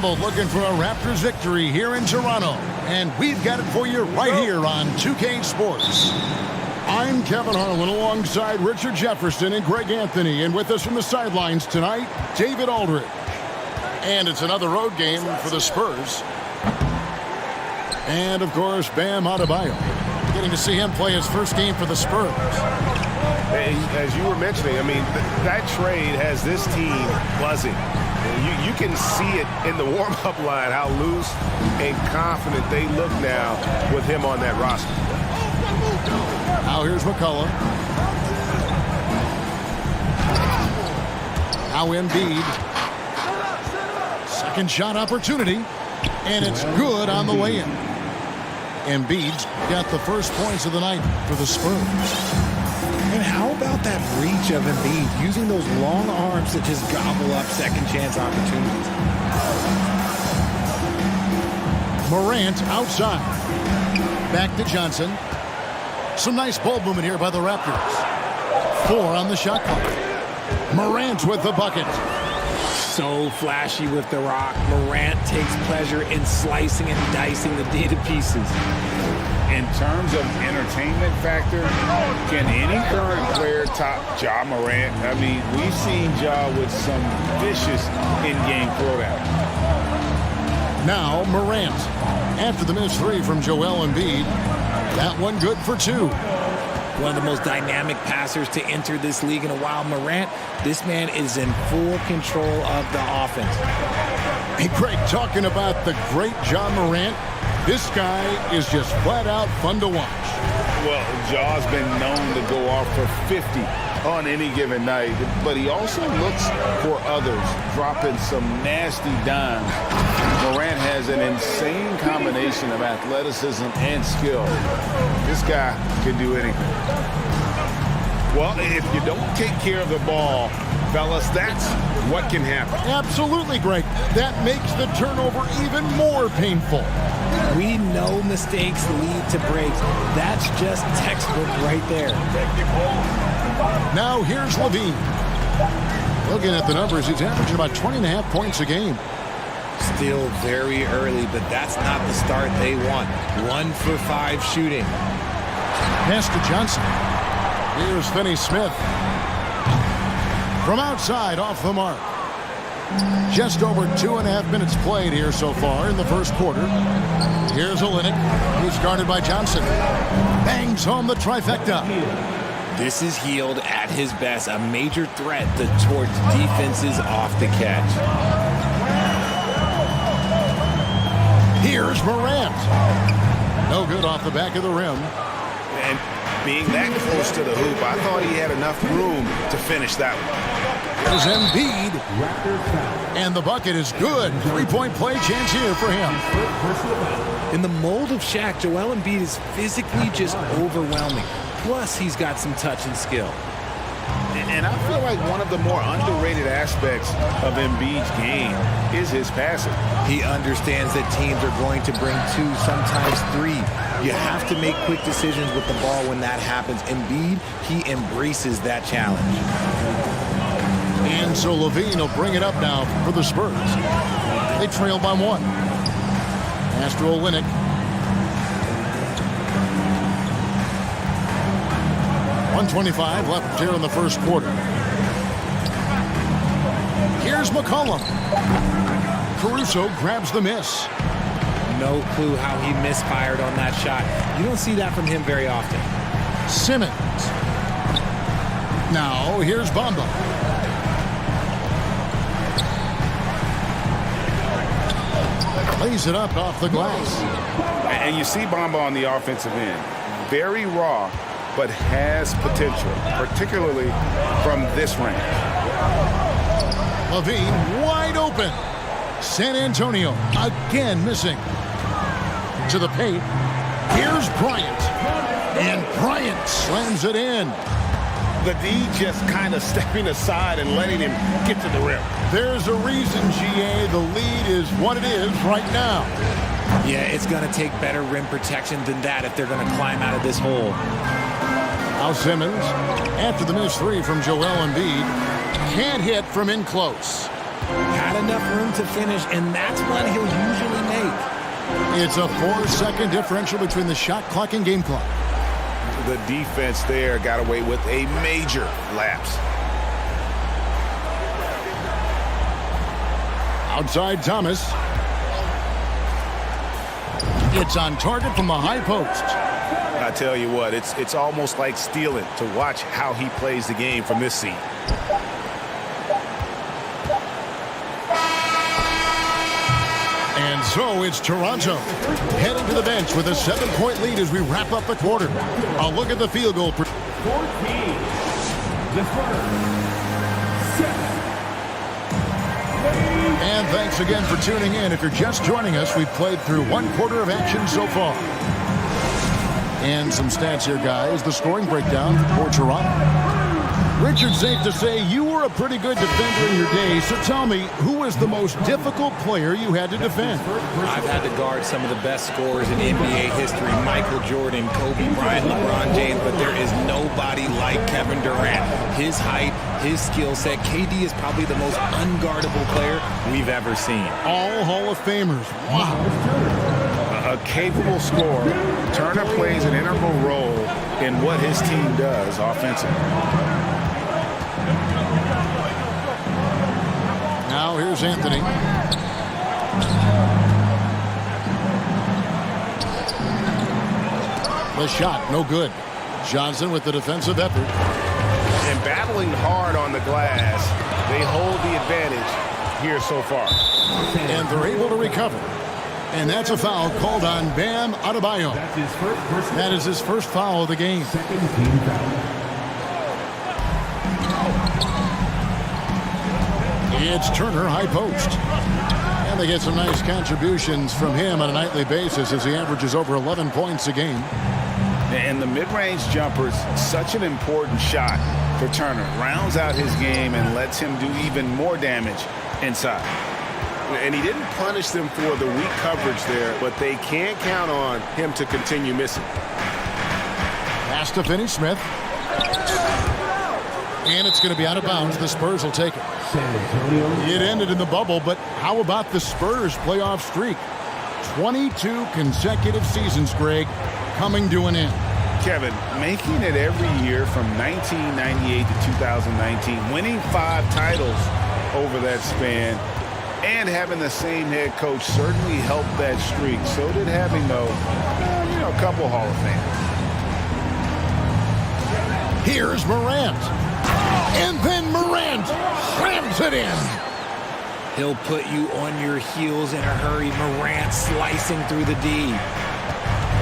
both looking for a Raptors victory here in Toronto, and we've got it for you right here on 2K Sports. I'm Kevin Harlan alongside Richard Jefferson and Greg Anthony, and with us from the sidelines tonight, David Aldridge. And it's another road game for the Spurs. And, of course, Bam Adebayo. Getting to see him play his first game for the Spurs. As you were mentioning, I mean, that trade has this team buzzing. You can see it in the warm-up line, how loose and confident they look now with him on that roster. Now here's McCullough. Now Embiid. Second shot opportunity. And it's good on the way in. Embiid's got the first points of the night for the Spurs. And how about that reach of Embiid, using those long arms to just gobble up second chance opportunities? Morant outside. Back to Johnson. Some nice ball movement here by the Raptors. 4 on the shot clock. Morant with the bucket. So flashy with the rock. Morant takes pleasure in slicing and dicing the D to pieces. In terms of entertainment factor, can any current player top Ja Morant? I mean, we've seen Ja with some vicious in-game throwdown. Now Morant. After the missed 3 from Joel Embiid. That one good for 2. One of the most dynamic passers to enter this league in a while. Morant, this man is in full control of the offense. Hey, Craig, talking about the great Ja Morant, this guy is just flat out fun to watch. Well, Ja's been known to go off for 50 on any given night, but he also looks for others, dropping some nasty dimes. Morant has an insane combination of athleticism and skill. This guy can do anything. Well, if you don't take care of the ball, fellas, that's what can happen. Absolutely, Greg. That makes the turnover even more painful. We know mistakes lead to breaks. That's just textbook right there. Now here's Levine. Looking at the numbers, he's averaging about 20.5 points a game. Still very early, but that's not the start they want. 1 for 5 shooting. Pass to Johnson. Here's Finney-Smith. From outside, off the mark. Just over 2.5 minutes played here so far in the first quarter. Here's Olynyk. He's guarded by Johnson. Bangs home the trifecta. This is Hield at his best, a major threat towards defenses off the catch. Here's Morant. No good off the back of the rim. And being that close to the hoop, I thought he had enough room to finish that one. Here's Embiid. And the bucket is good. 3-point play chance here for him. In the mold of Shaq, Joel Embiid is physically just overwhelming. Plus, he's got some touch and skill. And I feel like one of the more underrated aspects of Embiid's game is his passing. He understands that teams are going to bring 2, sometimes 3. You have to make quick decisions with the ball when that happens. Embiid, he embraces that challenge. And so Levine will bring it up now for the Spurs. They trail by 1. Pass to Olynyk. .125 left here in the first quarter. Here's McCollum. Caruso grabs the miss. No clue how he misfired on that shot. You don't see that from him very often. Simmons. Now here's Bamba. Lays it up off the glass. And you see Bamba on the offensive end. Very raw, but has potential, particularly from this range. Levine wide open. San Antonio again missing. To the paint. Here's Bryant. And Bryant slams it in. The D just kind of stepping aside and letting him get to the rim. There's a reason, GA, the lead is what it is right now. Yeah, it's going to take better rim protection than that if they're going to climb out of this hole. Now Simmons, after the missed 3 from Joel Embiid, can't hit from in close. Had enough room to finish, and that's one he'll usually make. It's a 4-second differential between the shot clock and game clock. The defense there got away with a major lapse. Outside Thomas. It's on target from the high post. I tell you what, it's almost like stealing to watch how he plays the game from this seat. And so it's Toronto heading to the bench with a 7-point lead as we wrap up the quarter. A look at the field goal. 14. And thanks again for tuning in. If you're just joining us, we've played through one quarter of action so far. And some stats here, guys. The scoring breakdown for Toronto. Richard, safe to say you were a pretty good defender in your day. So tell me, who was the most difficult player you had to defend? I've had to guard some of the best scorers in NBA history. Michael Jordan, Kobe Bryant, LeBron James. But there is nobody like Kevin Durant. His height, his skill set. KD is probably the most unguardable player we've ever seen. All Hall of Famers. Wow. A capable scorer, Turner plays an integral role in what his team does offensively. Now here's Anthony. The shot, no good. Johnson with the defensive effort. And battling hard on the glass, they hold the advantage here so far. And they're able to recover. And that's a foul called on Bam Adebayo. That is his first foul of the game. Second team foul. It's Turner, high post. And they get some nice contributions from him on a nightly basis as he averages over 11 points a game. And the mid-range jumper is such an important shot for Turner. Rounds out his game and lets him do even more damage inside. And he didn't punish them for the weak coverage there, but they can't count on him to continue missing. Pass to Finney-Smith. And it's going to be out of bounds. The Spurs will take it. San Antonio. It ended in the bubble, but how about the Spurs playoff streak? 22 consecutive seasons, Greg, coming to an end. Kevin, making it every year from 1998 to 2019, winning 5 titles over that span, and having the same head coach certainly helped that streak. So did having, a couple Hall of Fame. Here's Morant. And then Morant slams it in. He'll put you on your heels in a hurry. Morant slicing through the D.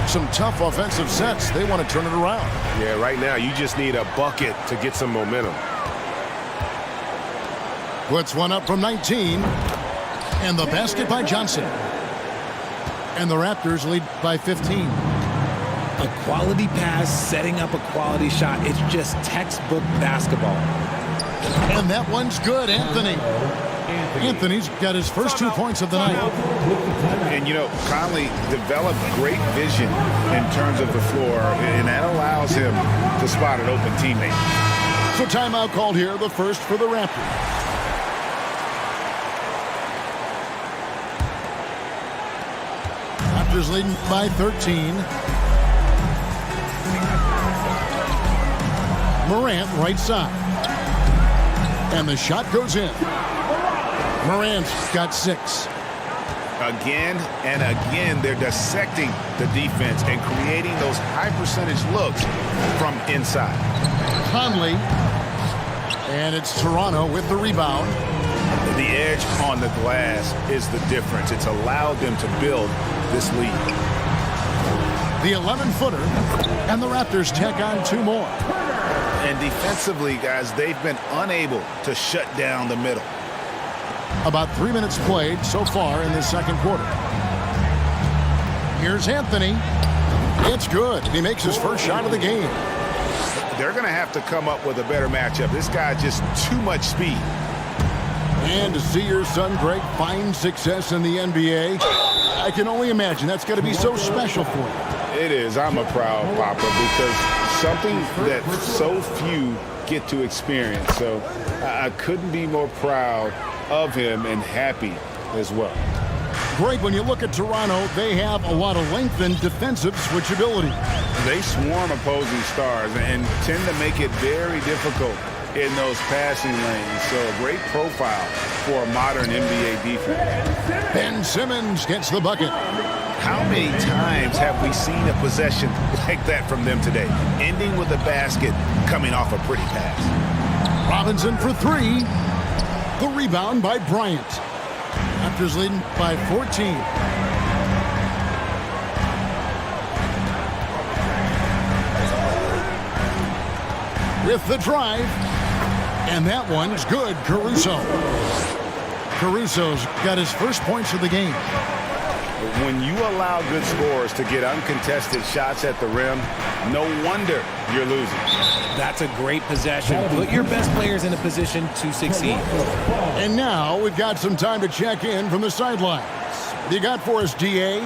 Some tough offensive sets. They want to turn it around. Yeah, right now you just need a bucket to get some momentum. Puts one up from 19. And the basket by Johnson. And the Raptors lead by 15. A quality pass, setting up a quality shot. It's just textbook basketball. And that one's good, Anthony. Anthony's got his first 2 points of the night. And, Conley developed great vision in terms of the floor, and that allows him to spot an open teammate. So timeout called here, the first for the Raptors. Raptors leading by 13. Morant, right side. And the shot goes in. Morant's got 6. Again and again, they're dissecting the defense and creating those high-percentage looks from inside. Conley. And it's Toronto with the rebound. The edge on the glass is the difference. It's allowed them to build this lead. The 11-footer. And the Raptors tack on 2 more. And defensively, guys, they've been unable to shut down the middle. About 3 minutes played so far in this second quarter. Here's Anthony. It's good. He makes his first shot of the game. They're going to have to come up with a better matchup. This guy just too much speed. And to see your son, Greg, find success in the NBA, I can only imagine that's going to be so special for you. It is. I'm a proud papa because something that so few get to experience. So I couldn't be more proud of him and happy as well. Greg, when you look at Toronto, they have a lot of length and defensive switchability. They swarm opposing stars and tend to make it very difficult in those passing lanes. So a great profile for a modern NBA defense. Ben Simmons gets the bucket. How many times have we seen a possession like that from them today, ending with a basket coming off a pretty pass? Robinson for three. The rebound by Bryant. Raptors leading by 14. With the drive. And that one's good, Caruso. Caruso's got his first points of the game. When you allow good scorers to get uncontested shots at the rim, no wonder you're losing. That's a great possession. Put your best players in a position to succeed. And now we've got some time to check in from the sidelines. What do you got for us, DA?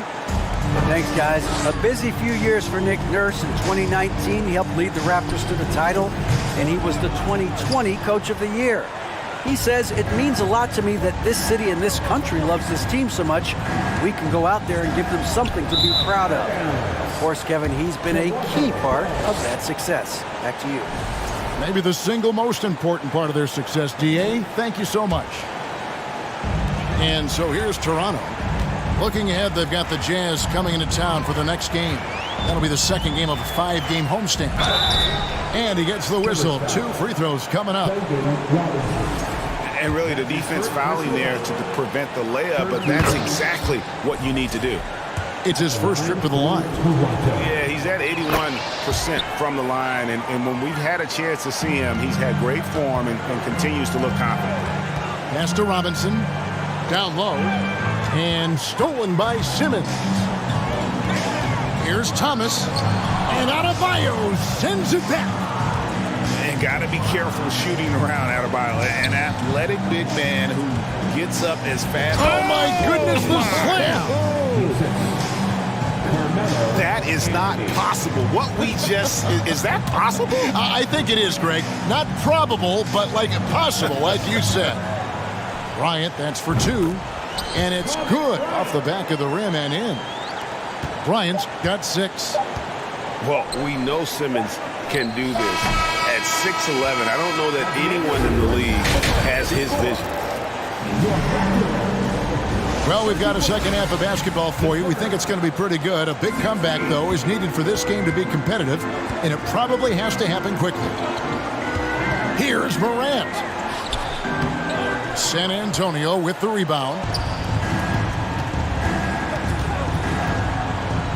Thanks, guys. A busy few years for Nick Nurse. In 2019, he helped lead the Raptors to the title, and he was the 2020 Coach of the Year. He says, it means a lot to me that this city and this country loves this team so much, we can go out there and give them something to be proud of. Of course, Kevin, he's been a key part of that success. Back to you. Maybe the single most important part of their success, DA. Thank you so much. And so here's Toronto. Looking ahead, they've got the Jazz coming into town for the next game. That'll be the second game of a 5-game homestand. And he gets the whistle. 2 free throws coming up. And really the defense fouling there to prevent the layup, but that's exactly what you need to do. It's his first trip to the line. Yeah, he's at 81% from the line, and when we've had a chance to see him, he's had great form and continues to look confident. Pass to Robinson. Down low. And stolen by Simmons. Here's Thomas. And Adebayo sends it back. And got to be careful shooting around Adebayo. An athletic big man who gets up as fast. Oh, my goodness, the slam. That is not possible. What we just, is that possible? I think it is, Greg. Not probable, but like possible, like you said. Bryant, that's for 2. And it's good off the back of the rim and in. Bryant's got 6. Well, we know Simmons can do this. At 6'11", I don't know that anyone in the league has his vision. Well, we've got a second half of basketball for you. We think it's going to be pretty good. A big comeback, though, is needed for this game to be competitive, and it probably has to happen quickly. Here's Morant. San Antonio with the rebound.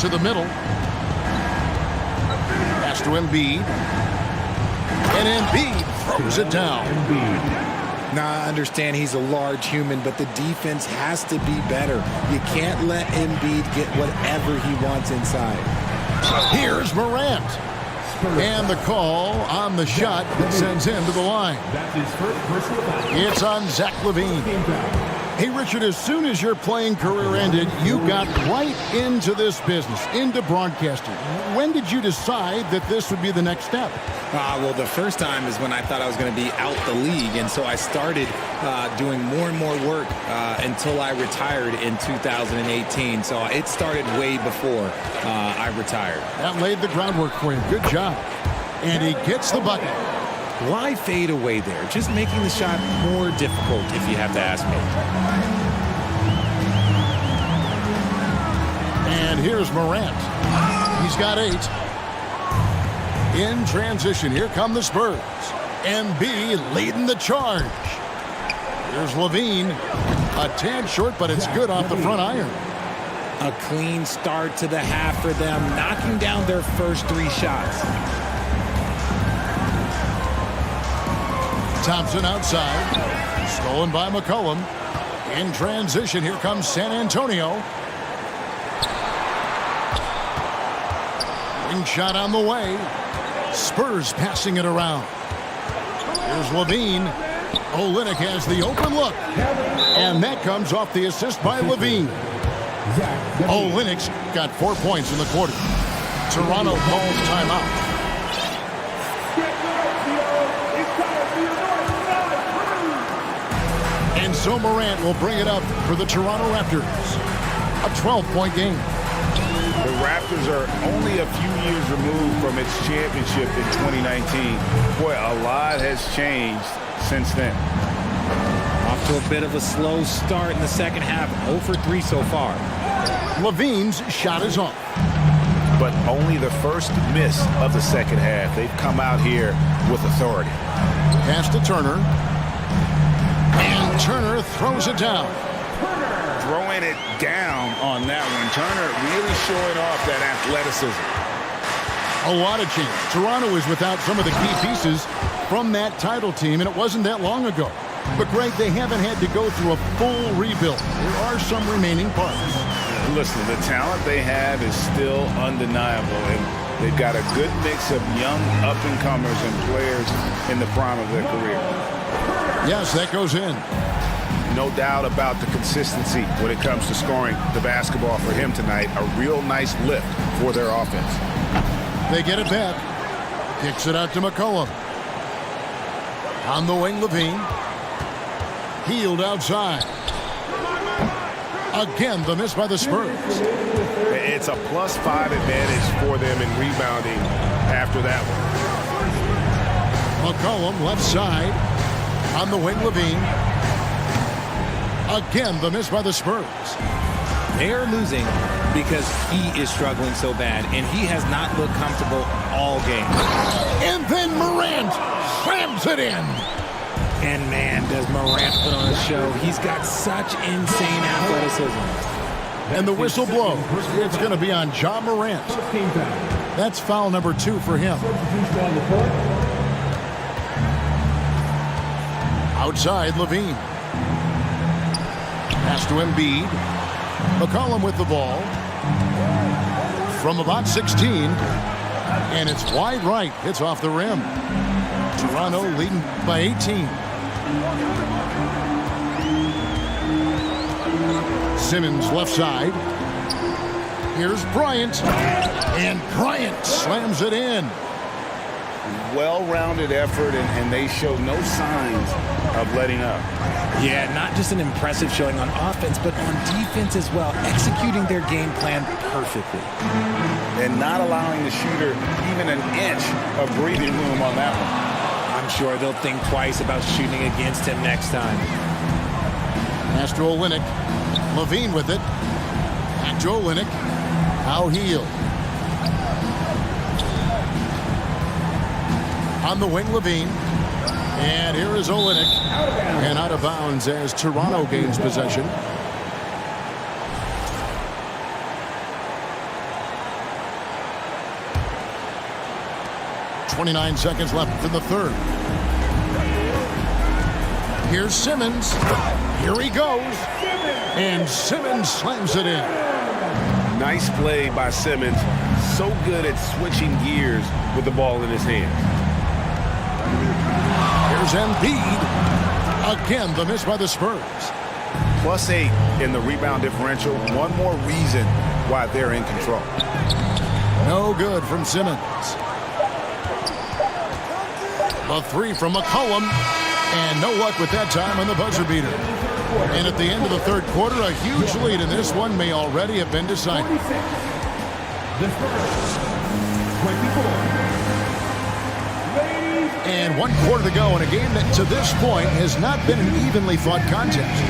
To the middle. Pass to Embiid. And Embiid throws it down. Now, I understand he's a large human, but the defense has to be better. You can't let Embiid get whatever he wants inside. Here's Morant. And the call on the shot that sends him to the line. It's on Zach LaVine. Hey, Richard, as soon as your playing career ended, you got right into this business, into broadcasting. When did you decide that this would be the next step? Well, the first time is when I thought I was going to be out the league, and so I started doing more and more work until I retired in 2018. So it started way before I retired. That laid the groundwork for you. Good job. And he gets the bucket. Why fade away there? Just making the shot more difficult, if you have to ask me. And here's Morant. He's got 8. In transition, here come the Spurs. Embiid leading the charge. Here's LaVine. A tad short, but it's good off the front iron. A clean start to the half for them, knocking down their first 3 shots. Thompson outside. Stolen by McCollum. In transition, here comes San Antonio. Ring shot on the way. Spurs passing it around. Here's LaVine. Olynyk has the open look. And that comes off the assist by LaVine. Olynyk's got 4 points in the quarter. Toronto calls timeout. And So Morant will bring it up for the Toronto Raptors. A 12-point game. The Raptors are only a few years removed from its championship in 2019. Boy, a lot has changed since then. Off to a bit of a slow start in the second half. 0 for 3 so far. Levine's shot is off. But only the first miss of the second half. They've come out here with authority. Pass to Turner. And Turner throws it down. Throwing it down on that one. Turner really showing off that athleticism. A lot of change. Toronto is without some of the key pieces from that title team, and it wasn't that long ago. But, Greg, they haven't had to go through a full rebuild. There are some remaining parts. Listen, the talent they have is still undeniable, and they've got a good mix of young up-and-comers and players in the prime of their career. Yes, that goes in. No doubt about the consistency when it comes to scoring the basketball for him tonight. A real nice lift for their offense. They get it back. Kicks it out to McCollum. On the wing, Levine. Healed outside. Again, the miss by the Spurs. It's a +5 advantage for them in rebounding after that one. McCollum left side. On the wing, Levine. Again, the miss by the Spurs. They are losing because he is struggling so bad, and he has not looked comfortable all game. And then Morant slams it in. And man, does Morant put on a show. He's got such insane athleticism. And the whistle blows. It's going to be on Ja Morant. That's foul number 2 for him. Outside, Levine. Pass to Embiid. McCollum with the ball. From about 16. And it's wide right. It's off the rim. Toronto leading by 18. Simmons left side. Here's Bryant. And Bryant slams it in. Well-rounded effort, and they show no signs of letting up. Yeah, not just an impressive showing on offense, but on defense as well, executing their game plan perfectly. And not allowing the shooter even an inch of breathing room on that one. I'm sure they'll think twice about shooting against him next time. Pass to Olynyk. Levine with it. Back to Olynyk. Now Heal. On the wing, Levine. And here is Olynyk. And out of bounds as Toronto gains possession. .29 seconds left in the third. Here's Simmons. Here he goes. And Simmons slams it in. Nice play by Simmons. So good at switching gears with the ball in his hand. Here's Embiid. Again, the miss by the Spurs. +8 in the rebound differential. One more reason why they're in control. No good from Simmons. A 3 from McCollum. And no luck with that time on the buzzer beater. And at the end of the third quarter, a huge lead in this one may already have been decided. The Spurs, 24. And 1 quarter to go in a game that to this point has not been an evenly fought contest.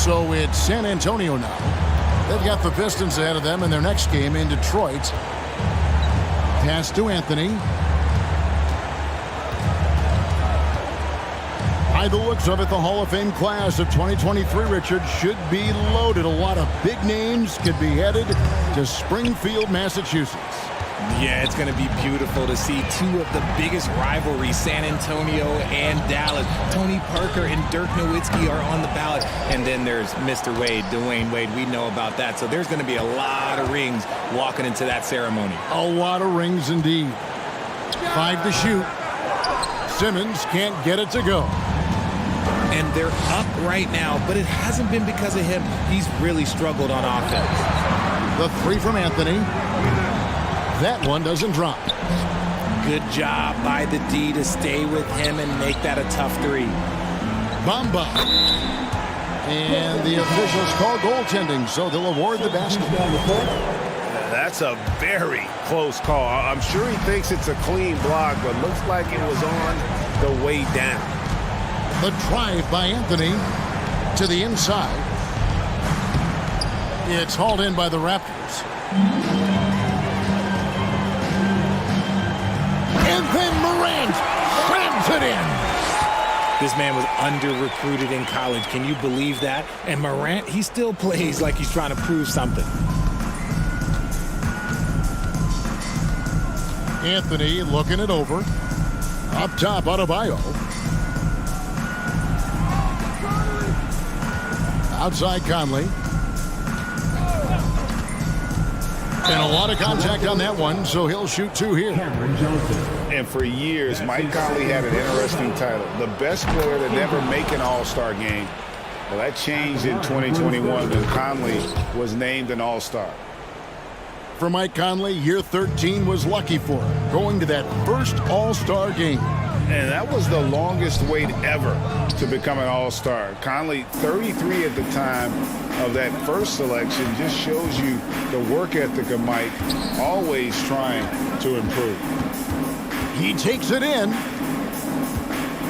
So it's San Antonio now. They've got the Pistons ahead of them in their next game in Detroit. Pass to Anthony. By the looks of it, the Hall of Fame class of 2023, Richard, should be loaded. A lot of big names could be headed to Springfield, Massachusetts. Yeah, it's going to be beautiful to see two of the biggest rivalries, San Antonio and Dallas. Tony Parker and Dirk Nowitzki are on the ballot. And then there's Mr. Wade, Dwayne Wade. We know about that. So there's going to be a lot of rings walking into that ceremony. A lot of rings indeed. 5 to shoot. Simmons can't get it to go. And they're up right now, but it hasn't been because of him. He's really struggled on offense. The 3 from Anthony. That one doesn't drop. Good job by the D to stay with him and make that a tough three. Bamba. And the officials call goaltending, so they'll award the basket. That's a very close call. I'm sure he thinks it's a clean block, but looks like it was on the way down. The drive by Anthony to the inside. It's hauled in by the Raptors. And then Morant slams it in. This man was under-recruited in college. Can you believe that? And Morant, he still plays like he's trying to prove something. Anthony looking it over. Up top, Adebayo. Outside Conley. And a lot of contact on that one, so he'll shoot two here. And for years, Mike Conley had an interesting title. The best player to never make an All-Star game. Well, that changed in 2021 when Conley was named an All-Star. For Mike Conley, year 13 was lucky for him, going to that first All-Star game. And that was the longest wait ever to become an All-Star. Conley, 33 at the time of that first selection, just shows you the work ethic of Mike, always trying to improve. He takes it in.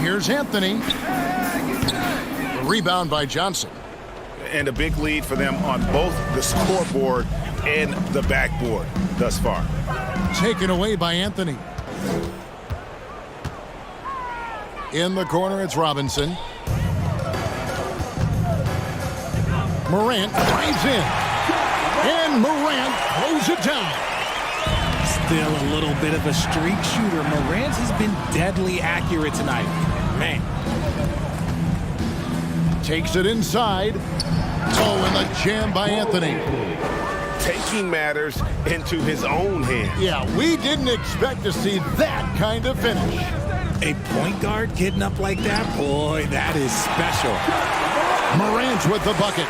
Here's Anthony. Rebound by Johnson. And a big lead for them on both the scoreboard and the backboard thus far. Taken away by Anthony. In the corner, it's Robinson. Morant drives in. And Morant throws it down. Still a little bit of a streak shooter. Morant has been deadly accurate tonight. Man. Takes it inside. Oh, and the jam by Anthony. Taking matters into his own hands. Yeah, we didn't expect to see that kind of finish. A point guard getting up like that? Boy, that is special. Morant with the bucket.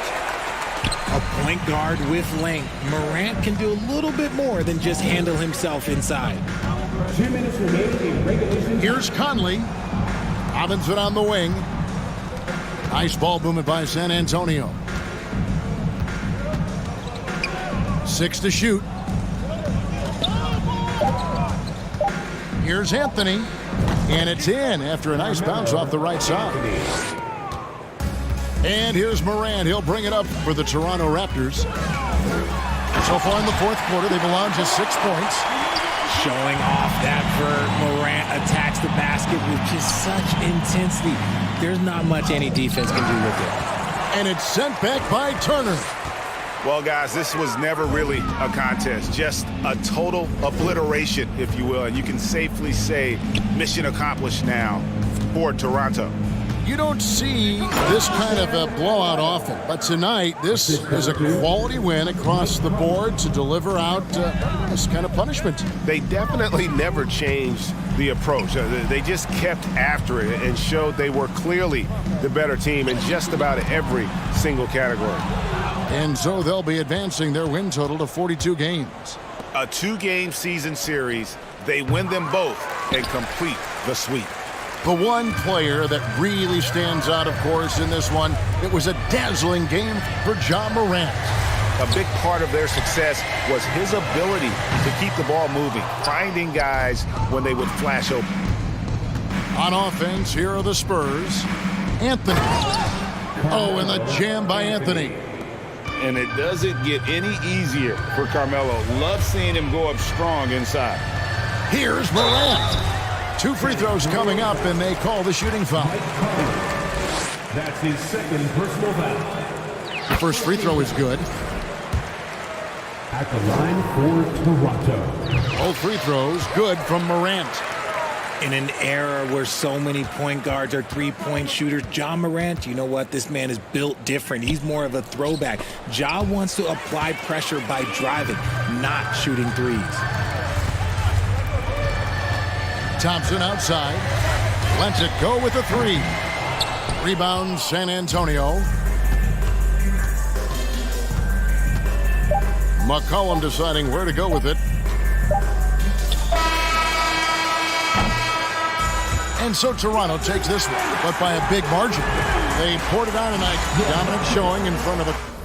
A point guard with length. Morant can do a little bit more than just handle himself inside. 2 minutes remaining in regulation. Here's Conley. Robinson on the wing. Nice ball movement by San Antonio. 6 to shoot. Here's Anthony. And it's in after a nice bounce off the right side. And here's Morant. He'll bring it up for the Toronto Raptors. So far in the fourth quarter, they've allowed just 6 points. Showing off that vert. Morant attacks the basket with just such intensity. There's not much any defense can do with it. And it's sent back by Turner. Well, guys, this was never really a contest, just a total obliteration, if you will. And you can safely say mission accomplished now for Toronto. You don't see this kind of a blowout often, but tonight this is a quality win across the board to deliver out this kind of punishment. They definitely never changed the approach. They just kept after it and showed they were clearly the better team in just about every single category. And so they'll be advancing their win total to 42 games. A 2-game season series, they win them both and complete the sweep. The one player that really stands out, of course, in this one, it was a dazzling game for Ja Morant. A big part of their success was his ability to keep the ball moving, finding guys when they would flash open. On offense, here are the Spurs. Anthony. Oh, and the jam by Anthony. And it doesn't get any easier for Carmelo. Love seeing him go up strong inside. Here's Morant. 2 free throws coming up, and they call the shooting foul. That's his second personal foul. The first free throw is good. At the line for Toronto. Both free throws good from Morant. In an era where so many point guards are three-point shooters, Ja Morant, you know what? This man is built different. He's more of a throwback. Ja wants to apply pressure by driving, not shooting threes. Thompson outside. Lets it go with a 3. Rebound San Antonio. McCollum deciding where to go with it. And so Toronto takes this one, but by a big margin. They poured it on tonight. Dominant showing in front of a